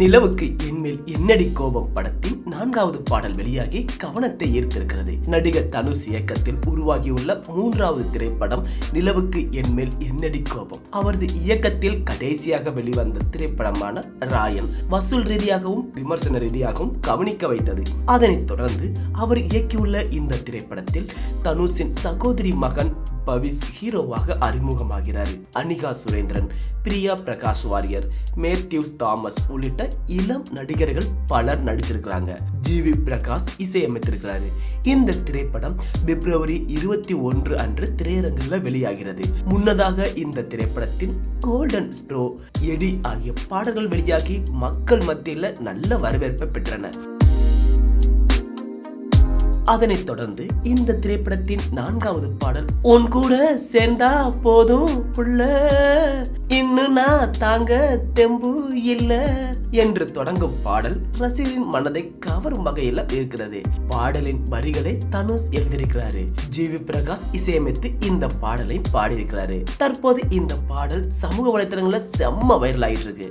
நிலவுக்கு என்மேல் என்னடி கோபம் படத்தின் 4வது பாடல் வெளியாகி கவனத்தை ஈர்த்திருக்கிறது. நடிகர் தனுஷ் இயக்கத்தில் உருவாகியுள்ள 3வது திரைப்படம் நிலவுக்கு என்மேல் என்னடி கோபம். அவரது இயக்கத்தில் கடைசியாக வெளிவந்த திரைப்படமான ராயன் வசூல் ரீதியாகவும் விமர்சன ரீதியாகவும் கவனிக்க வைத்தது. அதனைத் தொடர்ந்து அவர் இயக்கியுள்ள இந்த திரைப்படத்தில் தனுஷின் சகோதரி மகன் பவிஸ் ஹீரோவாக அறிமுகமாகிறார். அனிகா சுரேந்திரன், பிரியா பிரகாஷ் வாரியர், மேத்யூஸ் தாமஸ் உள்ளிட்ட இளம் நடிகர்கள் பலர் நடிச்சிருக்கிறாங்க. ஜிவி பிரகாஷ் இசையமைத்திருக்கிறாரு. இந்த திரைப்படம் பிப்ரவரி 21 அன்று திரையரங்கில் வெளியாகிறது. முன்னதாக இந்த திரைப்படத்தின் கோல்டன் ஸ்ப்ரோ, எடி ஆகிய பாடல்கள் வெளியாகி மக்கள் மத்தியில் நல்ல வரவேற்பை பெற்றன. அதனைத் தொடர்ந்து இந்த திரைப்படத்தின் 4வது பாடல் உன் கூட சேர்ந்தா போதும் புள்ள இன்னும் நான் தாங்க தெம்பு இல்ல என்று தொடங்கும் பாடல் ரசிகரின் மனதை கவரும் வகையில் இருக்கிறது. பாடலின் வரிகளை தனுஷ் எழுதியிருக்கிறாரு. ஜிவி பிரகாஷ் இசையமைத்து இந்த பாடலை பாடியிருக்கிறாரு. தற்போது இந்த பாடல் சமூக வலைத்தளங்களில் செம்ம வைரல் ஆயிட்டு இருக்கு.